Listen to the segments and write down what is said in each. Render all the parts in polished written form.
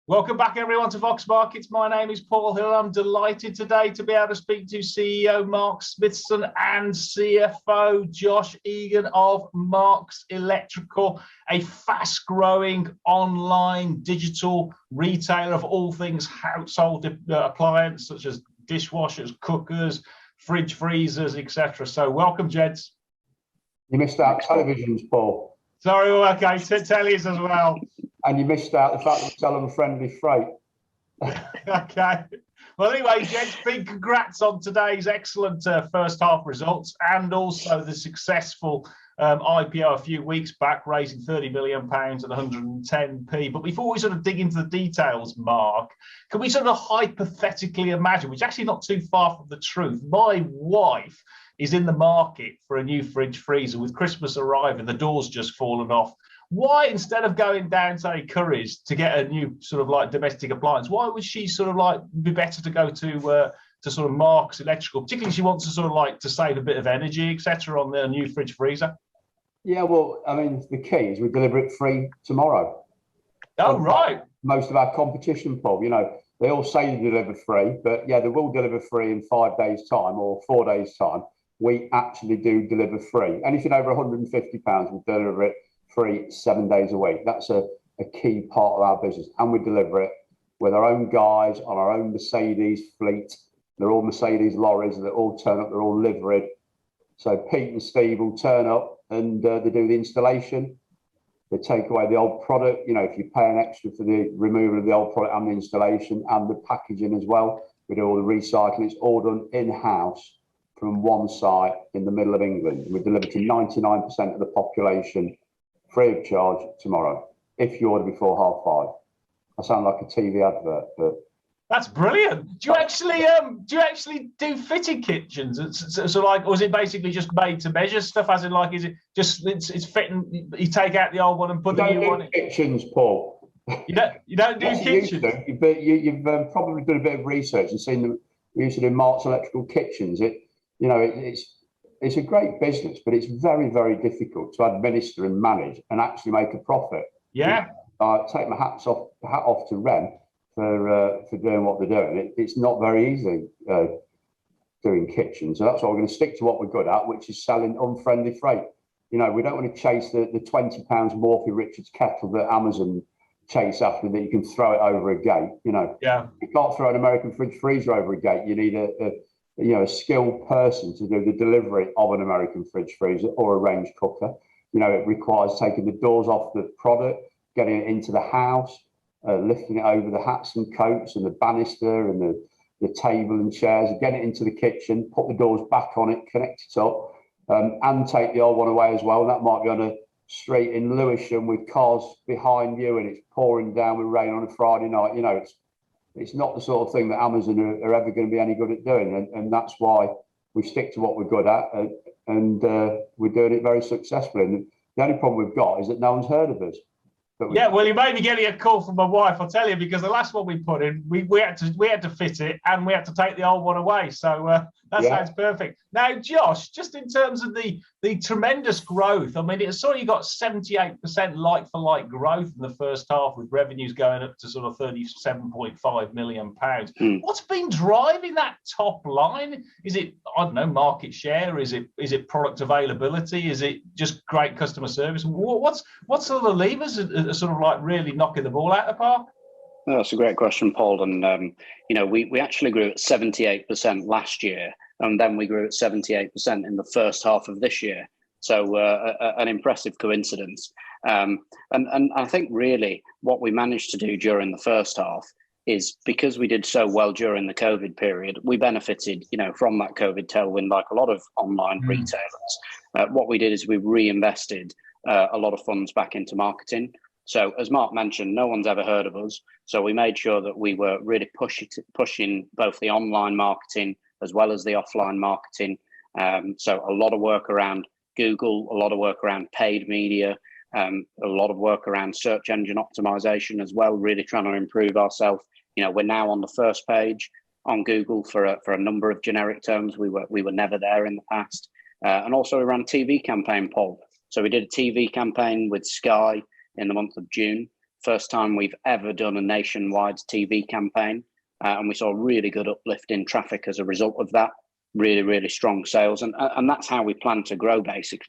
Welcome back, everyone, to Vox Markets. My name is Paul Hill. I'm delighted today to be able to speak to CEO Mark Smithson and CFO Josh Egan of Marks Electrical, a fast-growing online digital retailer of all things household appliance, such as dishwashers, cookers, fridge freezers, etc. So welcome, gents. You missed out televisions, Paul. Sorry, okay, tellies as well. And you missed out the fact that we sell them friendly freight. Okay. Well, anyway, gents, big congrats on today's excellent first half results and also the successful IPO a few weeks back, raising £30 million at 110p. But before we sort of dig into the details, Mark, can we sort of hypothetically imagine, which is actually not too far from the truth, my wife is in the market for a new fridge freezer with Christmas arriving, the door's just fallen off. Why, instead of going down, say, Curry's to get a new sort of like domestic appliance, why would she sort of like be better to go to sort of Marks Electrical, particularly if she wants to sort of like to save a bit of energy, etc., on their new fridge freezer? Yeah, well, I mean, the key is we deliver it free tomorrow. Oh, right. Most of our competition, Paul, you know, they all say they deliver free, but yeah, they will deliver free in 5 days' time or 4 days' time. We actually do deliver free. Anything over £150, we deliver it free 7 days a week. That's a key part of our business, and we deliver it with our own guys on our own Mercedes fleet. They're all Mercedes lorries, they all turn up, they're all liveried. So Pete and Steve will turn up and they do the installation. They take away the old product. You know, if you pay an extra for the removal of the old product and the installation and the packaging as well, we do all the recycling. It's all done in-house from one site in the middle of England. We deliver to 99% of the population free of charge tomorrow, if you order before 5:30. I sound like a TV advert, but that's brilliant. Do you actually do fitting kitchens? So like, or is it basically just made to measure stuff? As in, like, is it just it's fitting? You take out the old one and put the new one in. Kitchens, Paul. You don't do kitchens. You've probably done a bit of research and seen them. We used to do Marks Electrical kitchens. It's a great business, but it's very, very difficult to administer and manage and actually make a profit. Yeah. Take my hat off to Ren for doing what they're doing. It's not very easy doing kitchens. So that's why we're going to stick to what we're good at, which is selling unfriendly freight. You know, we don't want to chase the £20 Morphy Richards kettle that Amazon chase after, that you can throw it over a gate. You know, yeah. You can't throw an American fridge freezer over a gate. You need a skilled person to do the delivery of an American fridge freezer or a range cooker. You know, it requires taking the doors off the product, getting it into the house, lifting it over the hats and coats and the banister and the table and chairs, getting it into the kitchen, put the doors back on it, connect it up, and take the old one away as well. That might be on a street in Lewisham with cars behind you and it's pouring down with rain on a Friday night. You know, it's not the sort of thing that Amazon are ever going to be any good at doing. And that's why we stick to what we're good at, and we're doing it very successfully. And the only problem we've got is that no one's heard of us. Yeah, well, you may be getting a call from my wife, I'll tell you, because the last one we put in, we had to fit it and we had to take the old one away. So that sounds perfect. Now, Josh, just in terms of the tremendous growth, I mean, it's sort of, you got 78% like-for-like growth in the first half, with revenues going up to sort of £37.5 million. What's been driving that top line? Is it, I don't know, market share? Is it product availability? Is it just great customer service? What's sort of the levers are sort of like really knocking the ball out of the park? Oh, that's a great question, Paul. And we actually grew at 78% last year, and then we grew at 78% in the first half of this year. So an impressive coincidence. And I think really what we managed to do during the first half is, because we did so well during the COVID period, we benefited, from that COVID tailwind, like a lot of online retailers. What we did is we reinvested a lot of funds back into marketing. So as Mark mentioned, no one's ever heard of us. So we made sure that we were really pushing both the online marketing as well as the offline marketing. So a lot of work around Google, a lot of work around paid media, a lot of work around search engine optimization as well, really trying to improve ourselves. We're now on the first page on Google for a number of generic terms. We were never there in the past. And also we ran a TV campaign, Paul. So we did a TV campaign with Sky in the month of June First time we've ever done a nationwide TV campaign. And we saw a really good uplift in traffic as a result of that. Really, really strong sales. And that's how we plan to grow, basically.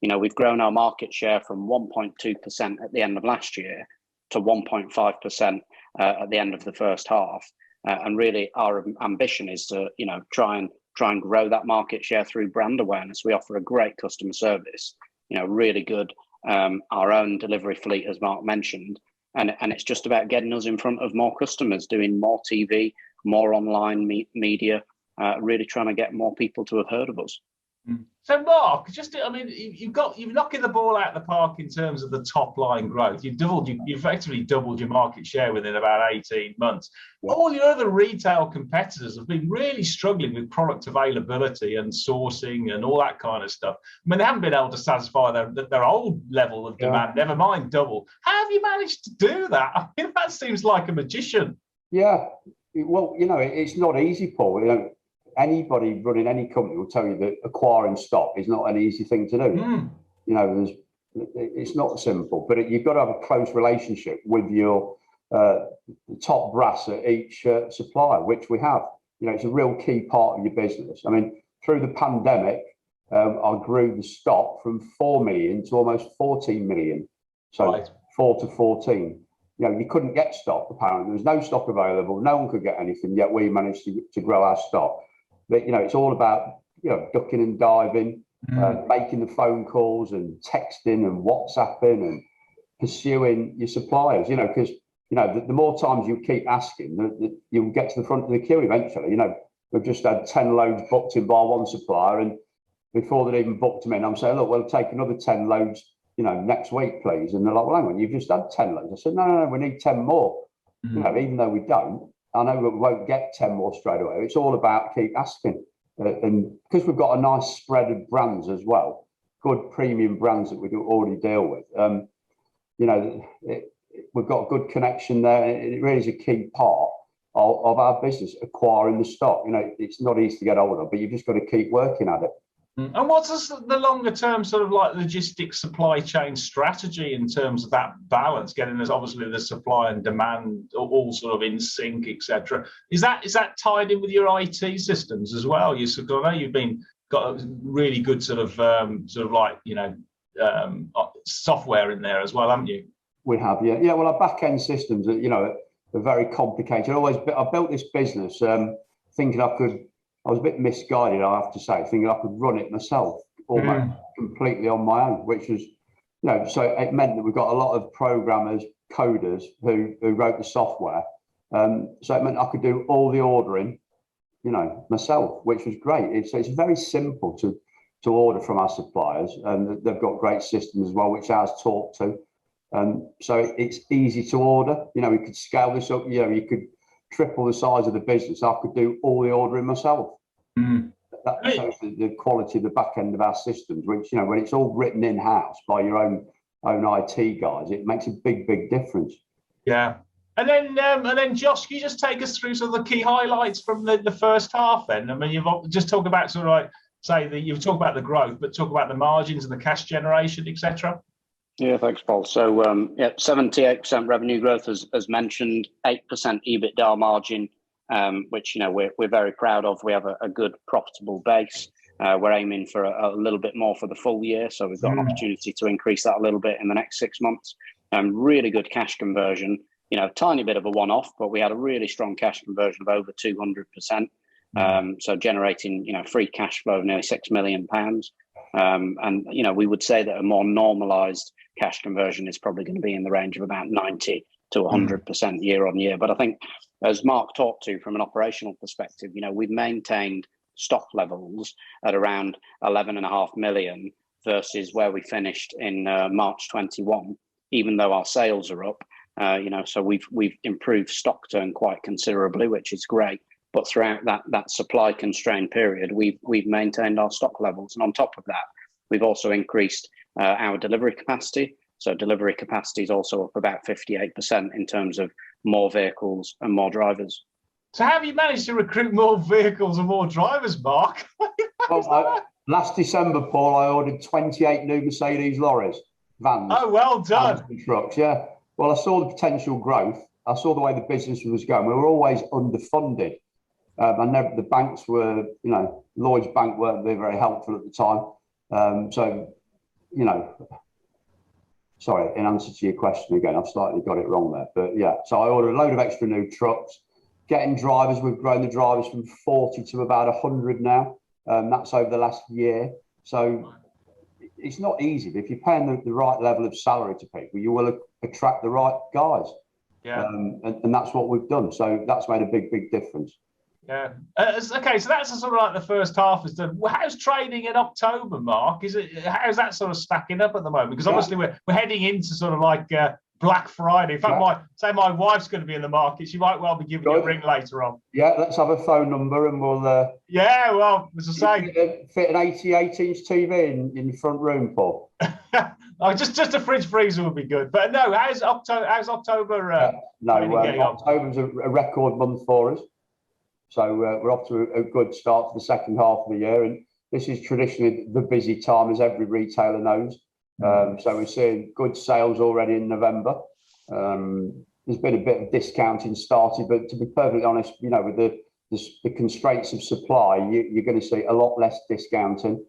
We've grown our market share from 1.2% at the end of last year to 1.5% at the end of the first half. And really, our ambition is to, try and grow that market share through brand awareness. We offer a great customer service, really good, our own delivery fleet, as Mark mentioned. And it's just about getting us in front of more customers, doing more TV, more online media, really trying to get more people to have heard of us. So Mark, you're knocking the ball out of the park in terms of the top line growth. You've effectively doubled your market share within about 18 months. All your other retail competitors have been really struggling with product availability and sourcing and all that kind of stuff. They haven't been able to satisfy their old level of demand, never mind double. How have you managed to do that? That seems like a magician. Yeah, well, it's not easy, Paul. Anybody running any company will tell you that acquiring stock is not an easy thing to do. It's not simple, but you've got to have a close relationship with your top brass at each supplier, which we have. It's a real key part of your business. Through the pandemic, I grew the stock from 4 million to almost 14 million. So right. 4 to 14. You couldn't get stock, apparently. There was no stock available. No one could get anything, yet we managed to grow our stock. But, it's all about, ducking and diving, making the phone calls and texting and WhatsApping and pursuing your suppliers, because, the more times you keep asking, you'll get to the front of the queue eventually. We've just had 10 loads booked in by one supplier, and before they'd even booked them in, I'm saying, look, we'll take another 10 loads, next week, please. And they're like, well, hang on, you've just had 10 loads. I said, no, we need 10 more. Even though we don't. I know we won't get 10 more straight away. It's all about keep asking. And because we've got a nice spread of brands as well, good premium brands that we do already deal with, we've got a good connection there. It really is a key part of our business, acquiring the stock. It's not easy to get hold of, but you've just got to keep working at it. And what's the longer term sort of like logistics supply chain strategy in terms of that balance, getting us obviously the supply and demand all sort of in sync, etc. Is that tied in with your IT systems as well? I know you've got a really good sort of software in there as well, haven't you? We have, yeah. Well, our back end systems are very complicated. I built this business thinking I was a bit misguided, I have to say, thinking I could run it myself, almost completely on my own, which was, so it meant that we've got a lot of programmers, coders who wrote the software. So it meant I could do all the ordering, myself, which was great. It's very simple to order from our suppliers, and they've got great systems as well, which ours talk to. So it's easy to order. We could scale this up. You could triple the size of the business. I could do all the ordering myself. That shows the quality of the back end of our systems, which, when it's all written in-house by your own IT guys, it makes a big difference. Yeah. And then Josh, can you just take us through some of the key highlights from the first half then? You've just talked about sort of like, say that you've talked about the growth, but talk about the margins and the cash generation, etc. Yeah, thanks, Paul. So, 78% revenue growth, as mentioned, 8% EBITDA margin, which, we're very proud of. We have a good profitable base. We're aiming for a little bit more for the full year. So we've got an opportunity to increase that a little bit in the next 6 months. Really good cash conversion, tiny bit of a one-off, but we had a really strong cash conversion of over 200%. So generating, free cash flow of nearly £6 million. And, we would say that a more normalized cash conversion is probably going to be in the range of about 90 to 100% year on year. But I think, as Mark talked to from an operational perspective, we've maintained stock levels at around 11.5 million versus where we finished in March 21, even though our sales are up. So we've improved stock turn quite considerably, which is great. But throughout that supply constrained period, we've maintained our stock levels. And on top of that, we've also increased our delivery capacity. So delivery capacity is also up about 58% in terms of more vehicles and more drivers. So how have you managed to recruit more vehicles and more drivers, Mark? Last December, Paul, I ordered 28 new Mercedes lorries, vans. Oh, well done. And trucks, yeah. Well, I saw the potential growth. I saw the way the business was going. We were always underfunded. And the banks were, Lloyd's Bank weren't very helpful at the time. Sorry, in answer to your question again, I've slightly got it wrong there. But yeah, so I ordered a load of extra new trucks, getting drivers. We've grown the drivers from 40 to about 100 now. That's over the last year. So it's not easy, but if you're paying the right level of salary to people, you will attract the right guys. Yeah. And that's what we've done. So that's made a big difference. Yeah. Okay, so that's sort of like the first half is done. How's trading in October, Mark? How's that sort of stacking up at the moment? Because obviously we're heading into sort of like Black Friday. In fact, my wife's going to be in the market. She might well be giving you a ring later on. Yeah, let's have a phone number and we'll. Yeah, well, as I say, fit an 88-inch TV in the front room, Paul. Oh, just a fridge freezer would be good. But no, how's October? October's a record month for us. So we're off to a good start for the second half of the year, and this is traditionally the busy time, as every retailer knows. So we're seeing good sales already in November. There's been a bit of discounting started, but to be perfectly honest, with the constraints of supply, you're going to see a lot less discounting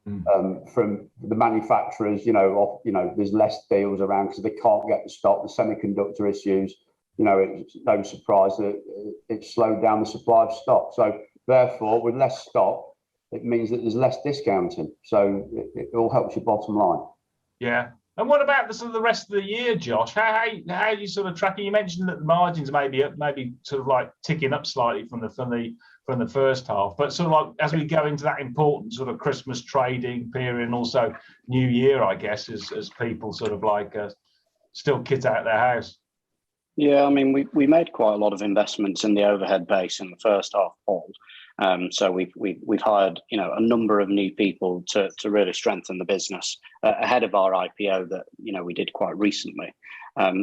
from the manufacturers. There's less deals around because they can't get the stock, the semiconductor issues. It's no surprise that it's slowed down the supply of stock. So therefore, with less stock, it means that there's less discounting. So it all helps your bottom line. Yeah. And what about the rest of the year, Josh? How are you sort of tracking? You mentioned that the margins maybe sort of like ticking up slightly from the first half, but sort of like as we go into that important sort of Christmas trading period and also New Year, I guess, as people sort of like still kit out their house. Yeah, I mean, we made quite a lot of investments in the overhead base in the first half, Paul. So we've hired a number of new people to really strengthen the business ahead of our IPO that we did quite recently.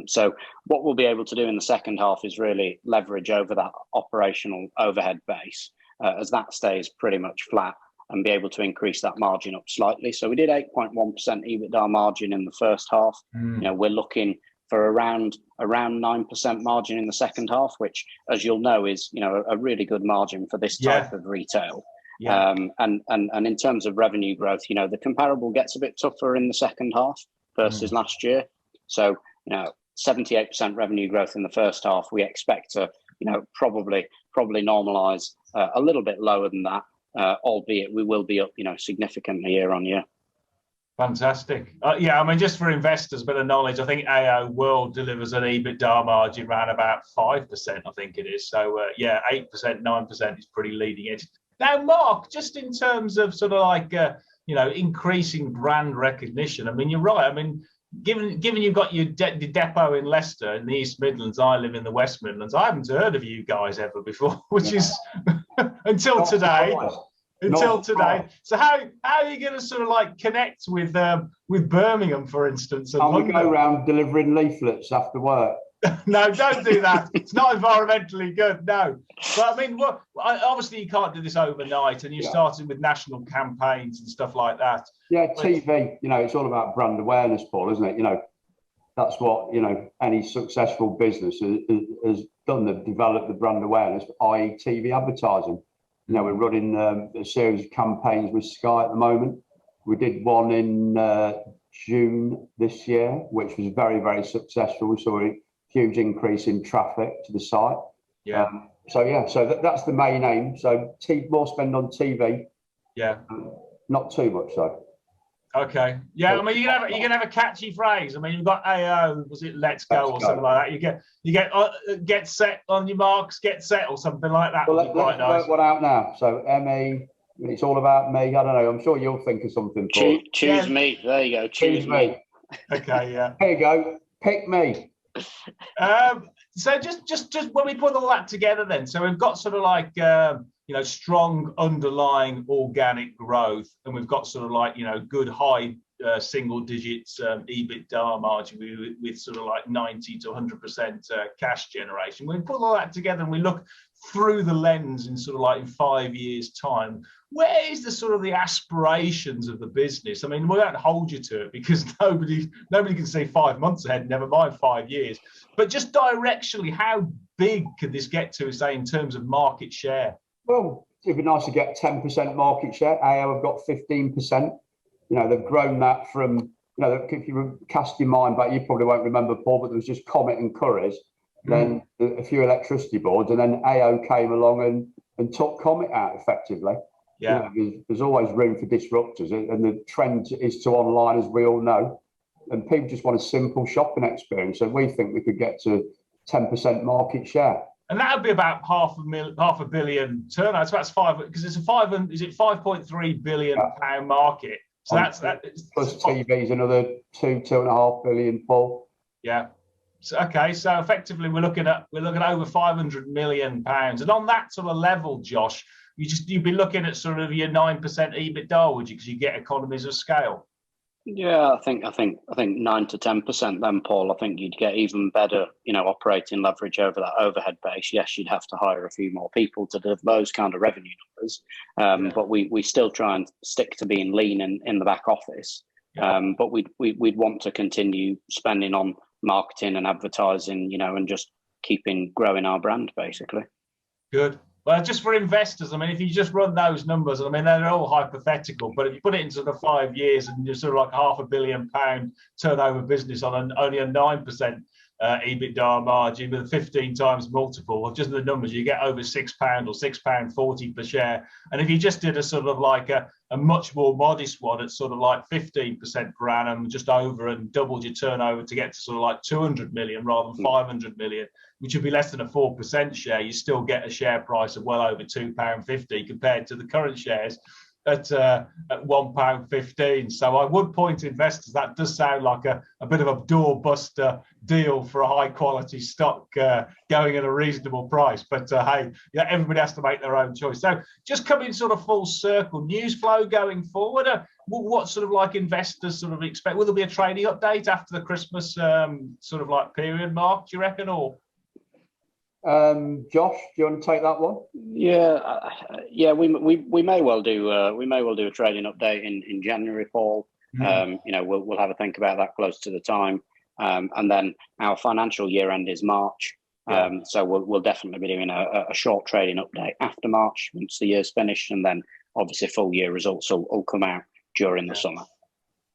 So what we'll be able to do in the second half is really leverage over that operational overhead base as that stays pretty much flat, and be able to increase that margin up slightly. So we did 8.1% EBITDA margin in the first half. We're looking for around 9% margin in the second half, which, as you'll know, is a really good margin for this type of retail. Yeah. And in terms of revenue growth, the comparable gets a bit tougher in the second half versus last year. So 78% revenue growth in the first half. We expect to probably normalise a little bit lower than that, albeit we will be up significantly year on year. Fantastic. I mean, just for investors, a bit of knowledge, I think AO World delivers an EBITDA margin around about 5%, I think it is. So, 8%, 9% is pretty leading edge. Now, Mark, just in terms of sort of like, increasing brand recognition, I mean, you're right. I mean, given you've got your depot in Leicester in the East Midlands, I live in the West Midlands, I haven't heard of you guys ever before, which is until today. So how are you going to sort of like connect with Birmingham, for instance? And we go around delivering leaflets after work. No, don't do that. It's not environmentally good. No, but I mean, obviously you can't do this overnight, and you started with national campaigns and stuff like that. Yeah, TV. It's all about brand awareness, Paul, isn't it? That's what any successful business has done. They've developed the brand awareness, i.e., TV advertising. We're running a series of campaigns with Sky at the moment. We did one in June this year, which was very, very successful. We saw a huge increase in traffic to the site. Yeah. So that's the main aim. So more spend on TV. Yeah. Not too much though. Okay. Yeah. I mean, you can have a catchy phrase. I mean, you've got AO. Was it Let's Go or something like that? You get set on your marks, get set or something like that. Well, let's work one out now. So ME. It's all about me. I don't know. I'm sure you'll think of something. Choose me. There you go. Choose me. Okay. Yeah. Here you go. Pick me. So just when we put all that together, then, so we've got sort of like strong underlying organic growth, and we've got sort of like good high single digits EBITDA margin with sort of like 90 to 100% cash generation. We put all that together and we look through the lens in sort of like in 5 years' time. Where is the sort of the aspirations of the business? I mean, we don't hold you to it because nobody can see 5 months ahead, never mind 5 years. But just directionally, how big could this get to, say, in terms of market share? Well, it'd be nice to get 10% market share. AO have got 15%. You know, they've grown that from, you know, if you cast your mind back, you probably won't remember, Paul, but there was just Comet and Currys, then a few electricity boards, and then AO came along and took Comet out effectively. Yeah. You know, there's always room for disruptors, and the trend is to online, as we all know. And people just want a simple shopping experience. And we think we could get to 10% market share. And that would be about half a billion turnover. So that's five, because it's a 5.3 billion pound market. So that's plus TV's another 2.5 billion, Paul. Yeah. So, okay. So effectively, we're looking at over 500 million pounds. And on that sort of level, Josh, you'd be looking at sort of your 9% EBITDA, would you? Because you get economies of scale. Yeah, I think 9 to 10%. Then, Paul, I think you'd get even better, you know, operating leverage over that overhead base. Yes, you'd have to hire a few more people to deliver those kind of revenue numbers, but we still try and stick to being lean in the back office. But we'd want to continue spending on marketing and advertising, you know, and just growing our brand, basically. Good. Well, just for investors, I mean, if you just run those numbers, I mean, they're all hypothetical, but if you put it into the 5 years and you're sort of like £500 million turnover business on only a 9% EBITDA margin with a 15 times multiple, or just the numbers, you get over £6 or £6.40 per share. And if you just did a sort of like a much more modest one at sort of like 15% per annum, just over, and doubled your turnover to get to sort of like 200 million rather than 500 million, which would be less than a 4% share, you still get a share price of well over £2.50 compared to the current shares at £1.15. So I would point to investors, that does sound like a bit of a doorbuster deal for a high quality stock going at a reasonable price. But hey, yeah, everybody has to make their own choice. So just coming sort of full circle, news flow going forward. What sort of like investors sort of expect? Will there be a trading update after the Christmas sort of like period, Mark, do you reckon, or? Josh, do you want to take that one? Yeah, we may well do a trading update in January, Paul. You know, we'll have a think about that close to the time, and then our financial year end is March. So we'll definitely be doing a short trading update after March once the year's finished, and then obviously full year results will come out during the summer.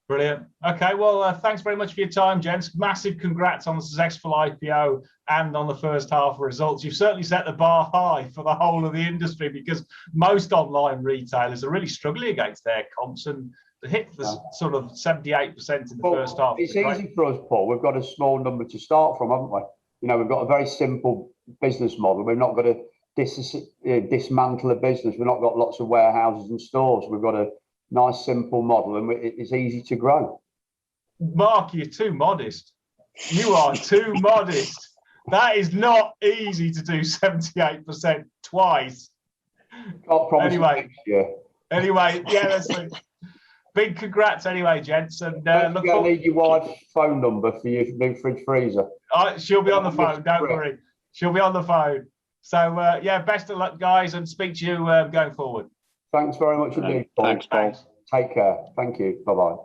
Brilliant. Okay, well, thanks very much for your time, gents. Massive congrats on the successful IPO and on the first half results. You've certainly set the bar high for the whole of the industry, because most online retailers are really struggling against their comps, and to hit the sort of 78% in the first half. It's easy for us, Paul. We've got a small number to start from, haven't we? You know, we've got a very simple business model. We've not got to dismantle a business. We've not got lots of warehouses and stores. We've got a nice simple model, and it's easy to grow. Mark, you're too modest. You are too modest. That is not easy to do 78% twice. Can't promise anyway, yeah, that's a big congrats anyway, gents. And look, I need your wife's phone number for your new fridge freezer. She'll be on the phone, don't worry. She'll be on the phone. So yeah, best of luck, guys, and speak to you going forward. Thanks very much indeed, Paul. Thanks, Paul. Take care. Thank you. Bye-bye.